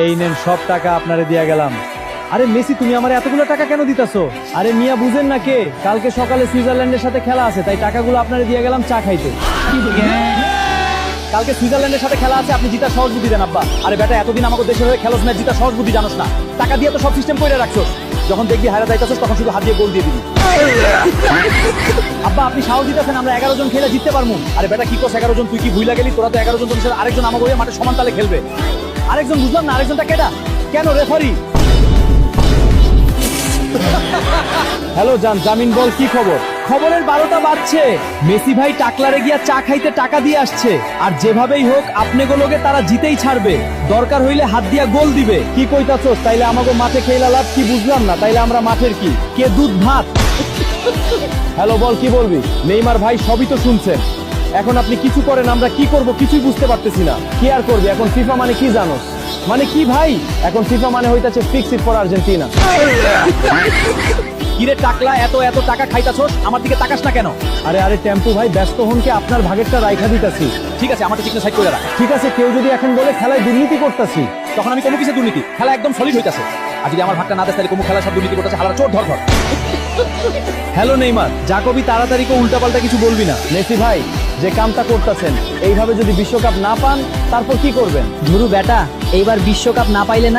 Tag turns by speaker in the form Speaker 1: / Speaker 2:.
Speaker 1: এই নেন সব টাকা আপনারে দিয়া গেলাম। আরে মেসি, তুমি আমার এতগুলো টাকা কেন দিতাছো? আরে মিয়া বুঝেন না কে, কালকে সকালে সুইজারল্যান্ডের সাথে খেলা আছে, তাই টাকাগুলো আপনারে দিয়ে গেলাম চা খাইতে। কালকে সুইজারল্যান্ডের সাথে খেলা আছে, আপনি জিতার সহজ বুদ্ধি দেন আব্বা। আরে বেটা, এতদিন আমাকে দেশের হয়ে খেলোস না, জিতার সহজ বুদ্ধি জানোস না। টাকা দিয়ে তো সব সিস্টেম করে রাখছো, যখন দেখবি হারা যাইতাছস তখন শুধু হাত দিয়ে গোল দিয়ে দিবি। আব্বা, আপনি সাহস দিতেছেন আমরা 11 জন খেলে জিততে পারবো? আরে বেটা কি কস 11 জন? তুই কি ভুইলা গেলি? তোরা তো 11 জন, তোর সাথে আরেকজন আমাকে ওই মাঠে সমান তালে খেলবে। আরেকজন বুঝলাম না, আরেকজনটা কেডা? কেন রেফারি? হ্যালো জান, জামিন বল, কি খবর? খবরের 12টা বাজছে। মেসি ভাই টাকলারে গিয়া চা খাইতে টাকা দিয়ে আসছে, আর যেভাবেই হোক আপনি গোলকে তারা জিতেই ছাড়বে। দরকার হইলে হাত দিয়া গোল দিবে। কি কইতাছস? তাইলে আমাকে মাঠে খেলা লাভ কি? বুঝলাম না, তাইলে আমরা মাঠের কি কে দুধ ভাত? হ্যালো বল, কি বলবি? নেইমার ভাই সবই তো শুনছেন, এখন আপনি কিছু করেন, আমরা কি করব কিছুই বুঝতে পারতেছি না। কি আর করবি এখন? ফিফা মানে কি জানোস? মানে কি ভাই? এখন ফিফা মানে হইতাছে ফিক্স ইট ফর আর্জেন্টিনা। কিরে টাকলা, এত এত টাকা খাইতাছস, আমার দিকে তাকাস না কেন? আরে আরে টেম্পু ভাই, ব্যস্ত হনকে আপনার ভাগেরটা রাইখা দিতাছি। ঠিক আছে, আমারটা ঠিক সাইড করে রাখ। ঠিক আছে, কেউ যদি এখন বলে খেলায় দুর্নীতি করতাছি, তখন আমি কোনো কিছু দুর্নীতি, খেলা একদম সলিড হইতাছে। আর যদি আমার ভাগটা না দেয় তাহলে কোনো খেলা সব দুর্নীতি করতেছে, হালারা চোর ধর ধর। হ্যালো নেইমার, যা কবি তাড়াতাড়ি কো, উল্টাপাল্টা কিছু বলবি না। মেসি ভাই, যে কামটা করতেছেন, এইভাবে যদি বিশ্বকাপ না পান তারপর কি করবেন?
Speaker 2: ধুরু বেটা, এইবার বিশ্বকাপ না পাইলে না